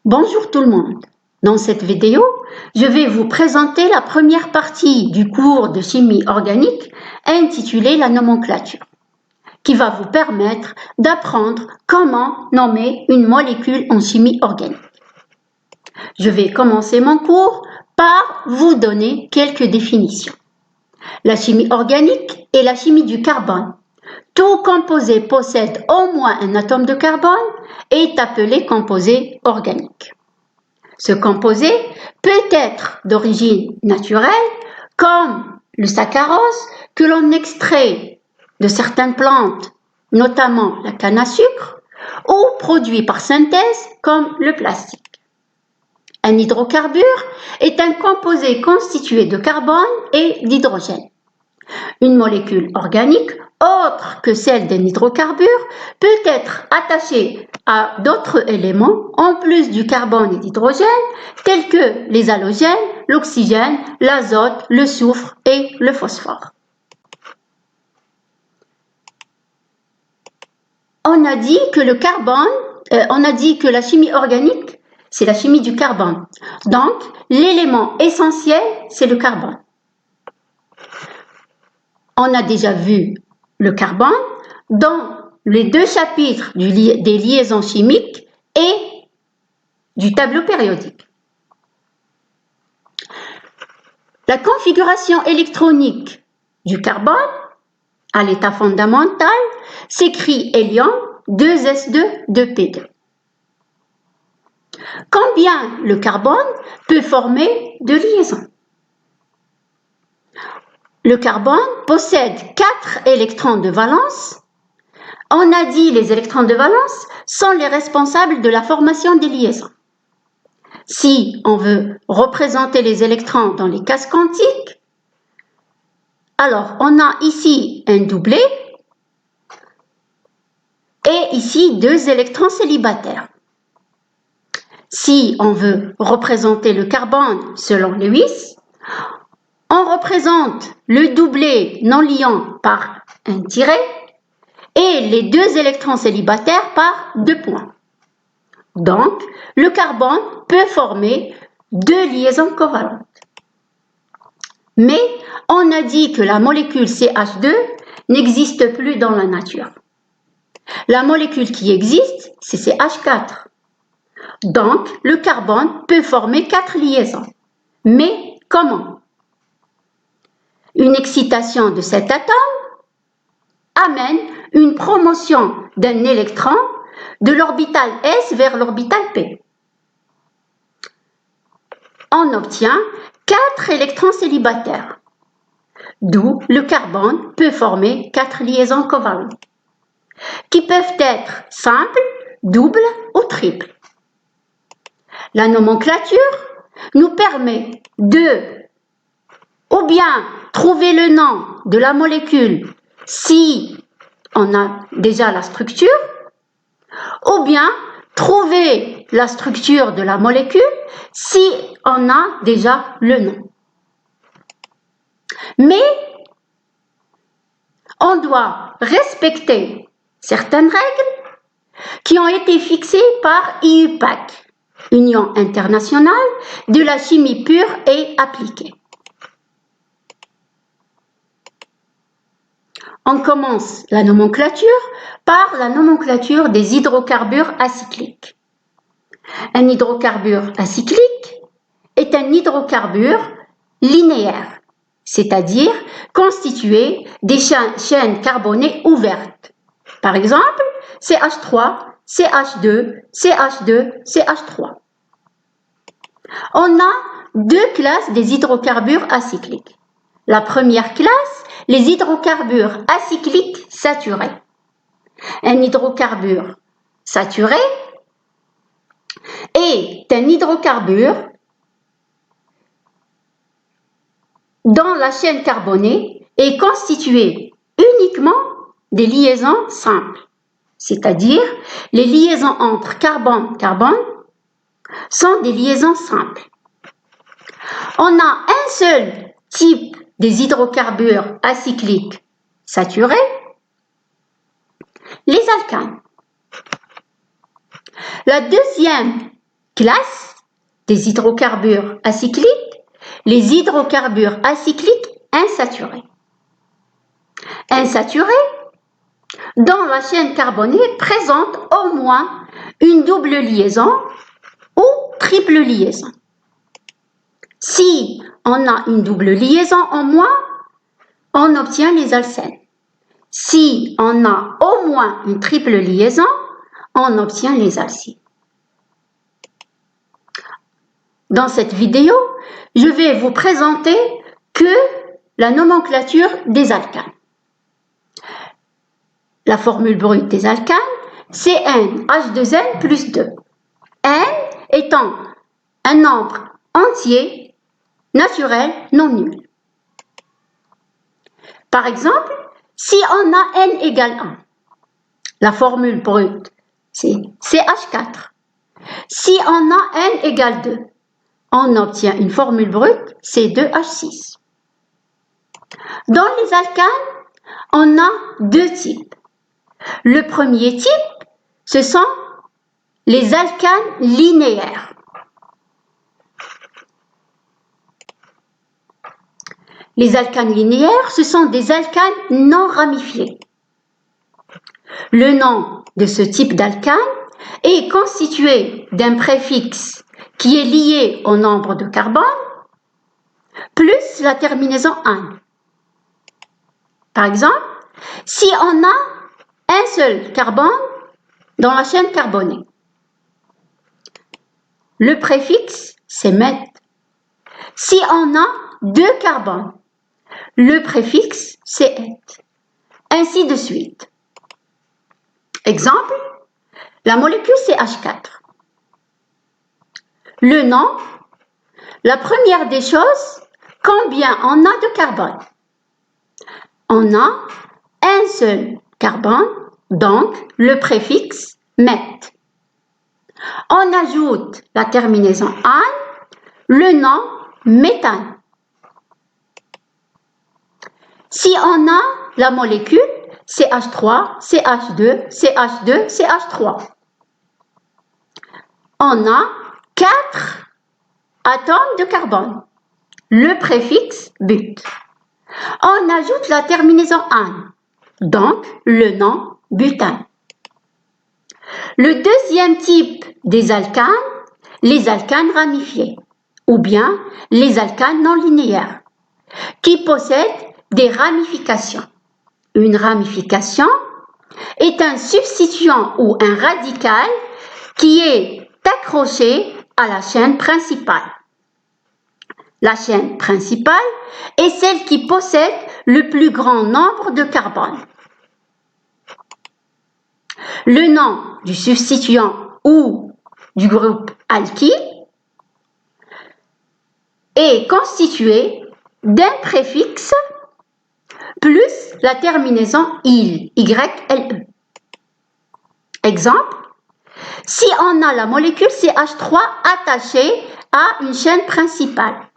Bonjour tout le monde. Dans cette vidéo, je vais vous présenter la première partie du cours de chimie organique intitulé la nomenclature, qui va vous permettre d'apprendre comment nommer une molécule en chimie organique. Je vais commencer mon cours par vous donner quelques définitions. La chimie organique est la chimie du carbone. Tout composé possède au moins un atome de carbone et est appelé composé organique. Ce composé peut être d'origine naturelle, comme le saccharose que l'on extrait de certaines plantes, notamment la canne à sucre, ou produit par synthèse comme le plastique. Un hydrocarbure est un composé constitué de carbone et d'hydrogène. Une molécule organique autre que celle d'un hydrocarbure peut être attachée à d'autres éléments en plus du carbone et d'hydrogène tels que les halogènes, l'oxygène, l'azote, le soufre et le phosphore. On a dit que la chimie organique, c'est la chimie du carbone. Donc, l'élément essentiel, c'est le carbone. On a déjà vu le carbone dans les deux chapitres des liaisons chimiques et du tableau périodique. La configuration électronique du carbone à l'état fondamental s'écrit hélium 2s2 2p2. Combien le carbone peut former de liaisons? Le carbone possède 4 électrons de valence. On a dit les électrons de valence sont les responsables de la formation des liaisons. Si on veut représenter les électrons dans les cases quantiques, alors on a ici un doublet et ici 2 électrons célibataires. Si on veut représenter le carbone selon Lewis, on représente le doublet non liant par un tiret et les 2 électrons célibataires par 2 points. Donc, le carbone peut former 2 liaisons covalentes. Mais on a dit que la molécule CH2 n'existe plus dans la nature. La molécule qui existe, c'est CH4. Donc, le carbone peut former 4 liaisons. Mais comment? Une excitation de cet atome amène une promotion d'un électron de l'orbital S vers l'orbital P. On obtient 4 électrons célibataires, d'où le carbone peut former 4 liaisons covalentes, qui peuvent être simples, doubles ou triples. La nomenclature nous permet de ou bien trouver le nom de la molécule si on a déjà la structure, ou bien trouver la structure de la molécule si on a déjà le nom. Mais on doit respecter certaines règles qui ont été fixées par IUPAC, Union internationale de la chimie pure et appliquée. On commence la nomenclature par la nomenclature des hydrocarbures acycliques. Un hydrocarbure acyclique est un hydrocarbure linéaire, c'est-à-dire constitué des chaînes carbonées ouvertes. Par exemple, CH3, CH2, CH2, CH3. On a 2 classes des hydrocarbures acycliques. La première classe, les hydrocarbures acycliques saturés. Un hydrocarbure saturé est un hydrocarbure dont la chaîne carbonée est constituée uniquement des liaisons simples, c'est-à-dire les liaisons entre carbone-carbone sont des liaisons simples. On a un seul type des hydrocarbures acycliques saturés, les alcanes. La deuxième classe des hydrocarbures acycliques les hydrocarbures acycliques insaturés. Insaturés, dans la chaîne carbonée, présentent au moins une double liaison ou triple liaison. Si on a une double liaison en moins, on obtient les alcènes. Si on a au moins une triple liaison, on obtient les alcynes. Dans cette vidéo, je vais vous présenter que la nomenclature des alcanes. La formule brute des alcanes, c'est N(H2N) plus 2. N étant un nombre entier, naturel, non nul. Par exemple, si on a N égale 1, la formule brute, c'est CH4. Si on a N égale 2, on obtient une formule brute, C2H6. Dans les alcanes, on a deux types. Le premier type, ce sont les alcanes linéaires. Les alcanes linéaires, ce sont des alcanes non ramifiés. Le nom de ce type d'alcane est constitué d'un préfixe qui est lié au nombre de carbone plus la terminaison -ane. Par exemple, si on a un seul carbone dans la chaîne carbonée, le préfixe c'est met. Si on a deux carbones, le préfixe c'est et. Ainsi de suite. Exemple, la molécule CH4. Le nom, la première des choses, combien on a de carbone? On a un seul carbone, donc le préfixe met. On ajoute la terminaison -ane, le nom méthane. Si on a la molécule CH3, CH2, CH2, CH3, on a 4 atomes de carbone, le préfixe but. On ajoute la terminaison -ane, donc le nom butane. Le deuxième type des alcanes, les alcanes ramifiés, ou bien les alcanes non linéaires, qui possèdent des ramifications. Une ramification est un substituant ou un radical qui est accroché à la chaîne principale. La chaîne principale est celle qui possède le plus grand nombre de carbone. Le nom du substituant ou du groupe alkyle est constitué d'un préfixe plus la terminaison -ile, YLE. Exemple, si on a la molécule CH3 attachée à une chaîne principale,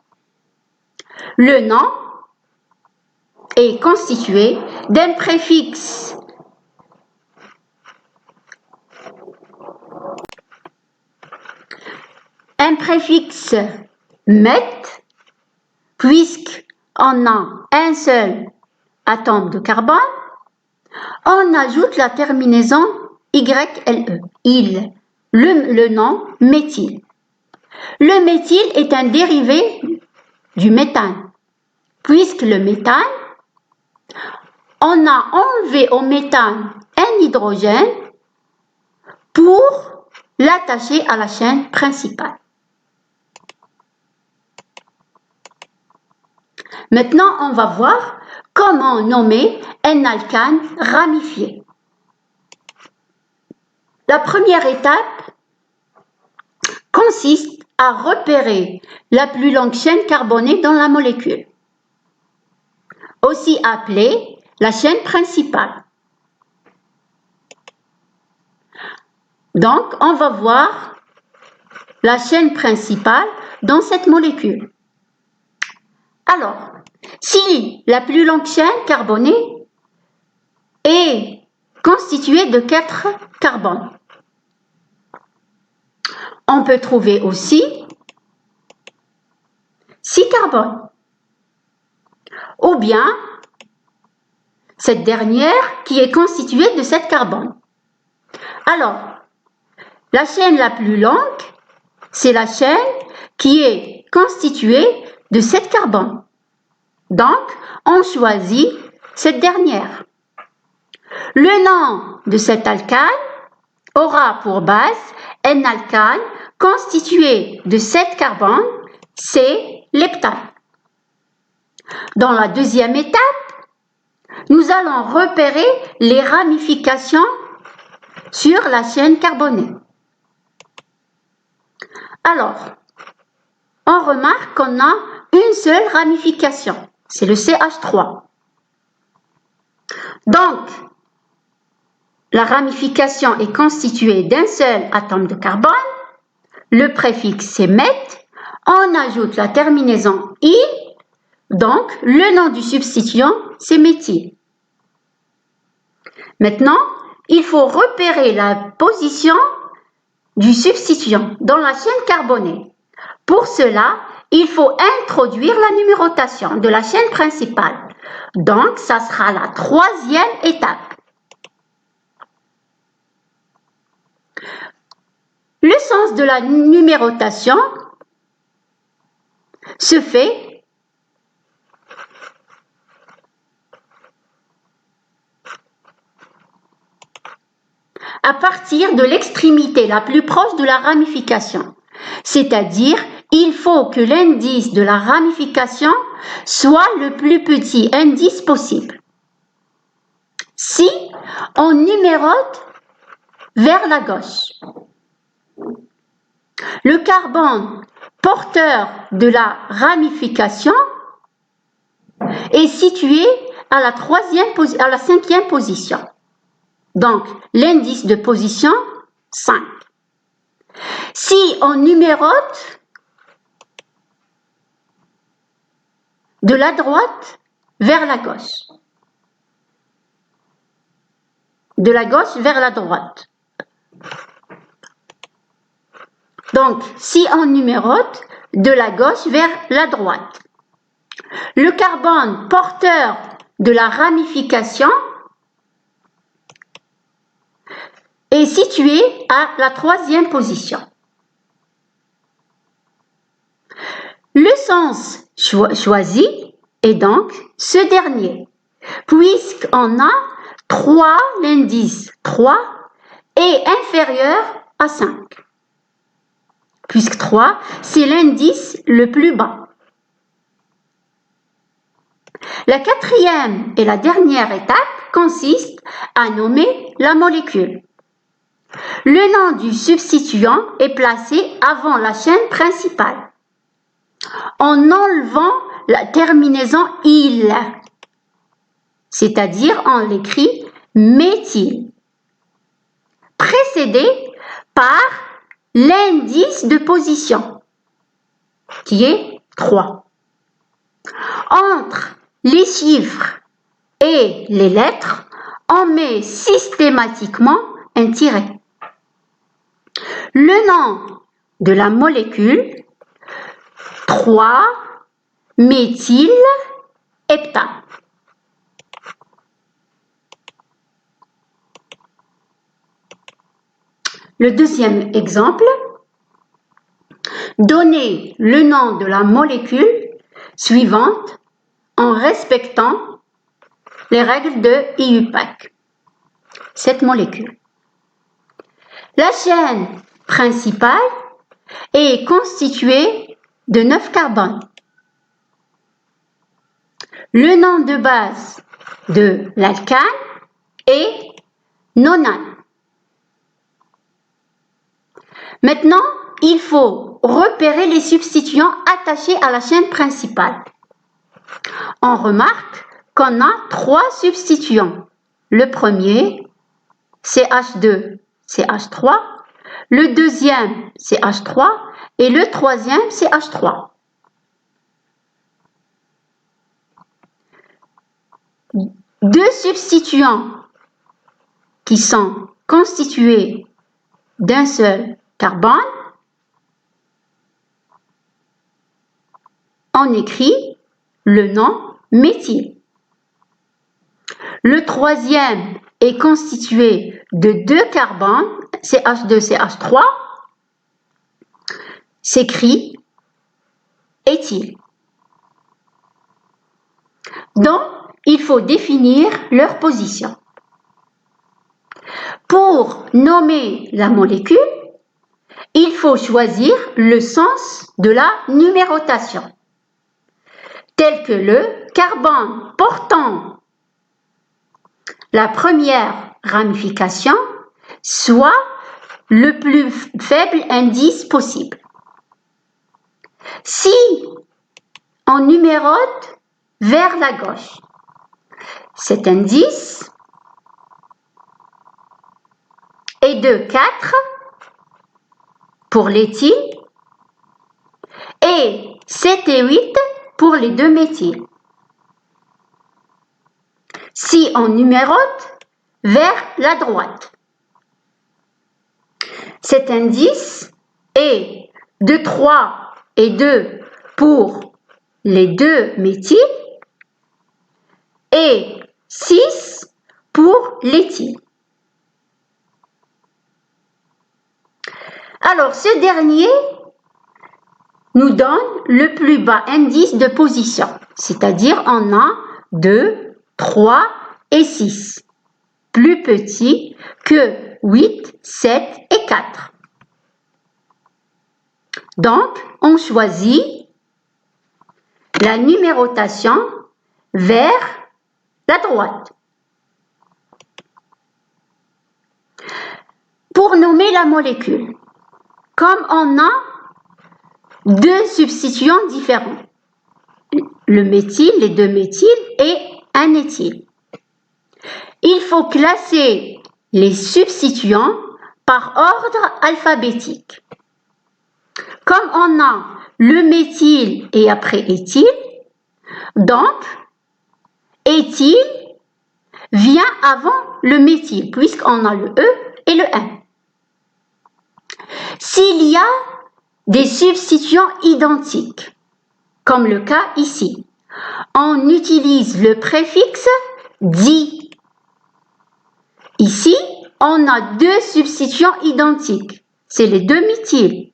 le nom est constitué d'un préfixe met, puisqu'on a un seul atome de carbone, on ajoute la terminaison YLE, il, le nom méthyle. Le méthyle est un dérivé du méthane, puisque le méthane, on a enlevé au méthane un hydrogène pour l'attacher à la chaîne principale. Maintenant, on va voir comment nommer un alcane ramifié. La première étape consiste à repérer la plus longue chaîne carbonée dans la molécule, aussi appelée la chaîne principale. Donc, on va voir la chaîne principale dans cette molécule. Alors, si la plus longue chaîne carbonée est constituée de 4 carbones, On peut trouver aussi 6 carbones. Ou bien cette dernière qui est constituée de 7 carbones. Alors, la chaîne la plus longue, c'est la chaîne qui est constituée de 7 carbones. Donc, on choisit cette dernière. Le nom de cet alcane aura pour base un alcane constitué de 7 carbones, c'est l'heptane. Dans la deuxième étape, nous allons repérer les ramifications sur la chaîne carbonée. Alors, on remarque qu'on a une seule ramification, c'est le CH3. Donc, la ramification est constituée d'un seul atome de carbone, le préfixe c'est met, on ajoute la terminaison I, donc le nom du substituant c'est méthyle. Maintenant, il faut repérer la position du substituant dans la chaîne carbonée. Pour cela, il faut introduire la numérotation de la chaîne principale. Donc, ça sera la troisième étape. Le sens de la numérotation se fait à partir de l'extrémité la plus proche de la ramification. C'est-à-dire, il faut que l'indice de la ramification soit le plus petit indice possible. Si on numérote vers la gauche, le carbone porteur de la ramification est situé à la cinquième position. Donc, l'indice de position 5. Si on numérote de la droite vers la gauche, de la gauche vers la droite. Donc, si on numérote de la gauche vers la droite, le carbone porteur de la ramification est situé à la troisième position. Le sens choisi est donc ce dernier, puisqu'on a 3, l'indice 3 est inférieur à 5. Puisque 3, c'est l'indice le plus bas. La quatrième et la dernière étape consiste à nommer la molécule. Le nom du substituant est placé avant la chaîne principale, en enlevant la terminaison il, c'est-à-dire on l'écrit méthyle, précédé par l'indice de position, qui est 3. Entre les chiffres et les lettres, on met systématiquement un tiret. Le nom de la molécule 3-méthylheptane. Le deuxième exemple, donnez le nom de la molécule suivante en respectant les règles de IUPAC. Cette molécule. La chaîne principale est constituée de 9 carbones. Le nom de base de l'alcane est nonane. Maintenant, il faut repérer les substituants attachés à la chaîne principale. On remarque qu'on a 3 substituants. Le premier, CH2, CH3. Le deuxième, CH3. Et le troisième, CH3. Deux substituants qui sont constitués d'un seul carbone on écrit le nom méthyle. Le troisième est constitué de 2 carbones, CH2CH3, s'écrit éthyle. Donc, il faut définir leur position. Pour nommer la molécule, il faut choisir le sens de la numérotation, tel que le carbone portant la première ramification soit le plus faible indice possible. Si on numérote vers la gauche, cet indice est de 4 pour l'éthyle et 7 et 8 pour les 2 méthyles. Si on numérote vers la droite, cet indice est de 3 et 2 pour les 2 méthyles et 6 pour l'éthyle. Alors, ce dernier nous donne le plus bas indice de position, c'est-à-dire on a 2, 3 et 6, plus petit que 8, 7 et 4. Donc, on choisit la numérotation vers la droite. Pour nommer la molécule, comme on a 2 substituants différents, le méthyle, les 2 méthyles et un éthyle, il faut classer les substituants par ordre alphabétique. Comme on a le méthyle et après éthyle, donc éthyle vient avant le méthyle puisqu'on a le E et le N. S'il y a des substituants identiques, comme le cas ici, on utilise le préfixe di. Ici, on a 2 substituants identiques, c'est les 2 méthyles.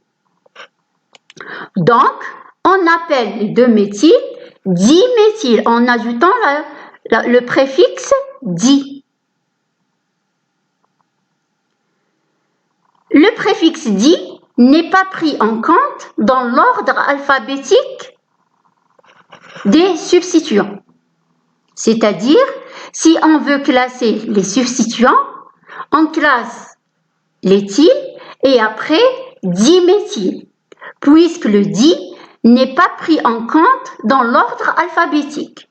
Donc, on appelle les 2 méthyles diméthyl en ajoutant le préfixe di. Le préfixe di n'est pas pris en compte dans l'ordre alphabétique des substituants. C'est-à-dire, si on veut classer les substituants, on classe l'éthyle et après diméthyle, puisque le di n'est pas pris en compte dans l'ordre alphabétique,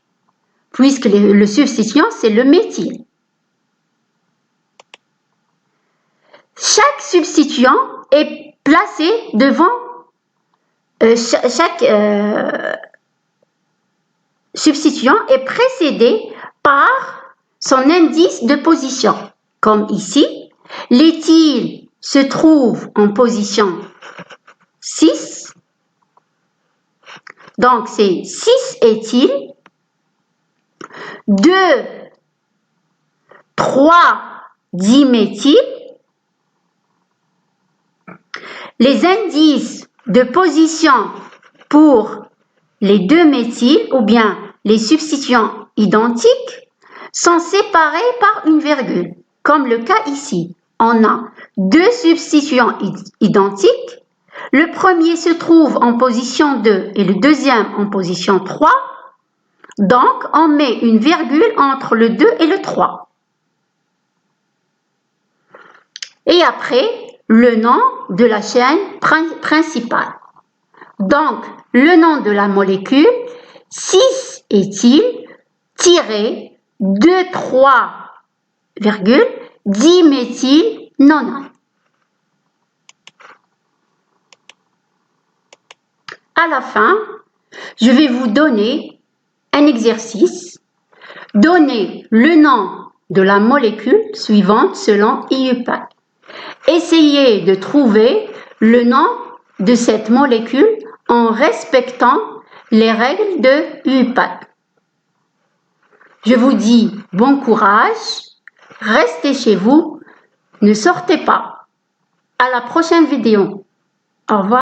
puisque le substituant c'est le méthyle. Chaque substituant est placé devant chaque substituant est précédé par son indice de position. Comme ici, l'éthyle se trouve en position 6. Donc, c'est 6 éthyle, 2, 3 diméthyle. Les indices de position pour les 2 méthyles ou bien les substituants identiques sont séparés par une virgule, comme le cas ici. On a 2 substituants identiques. Le premier se trouve en position 2 et le deuxième en position 3. Donc, on met une virgule entre le 2 et le 3. Et après, le nom de la chaîne principale. Donc, le nom de la molécule, 6-éthyle-2,3-diméthylnonane. À la fin, je vais vous donner un exercice. Donnez le nom de la molécule suivante selon IUPAC. Essayez de trouver le nom de cette molécule en respectant les règles de l'UPAD. Je vous dis bon courage, restez chez vous, ne sortez pas. À la prochaine vidéo. Au revoir.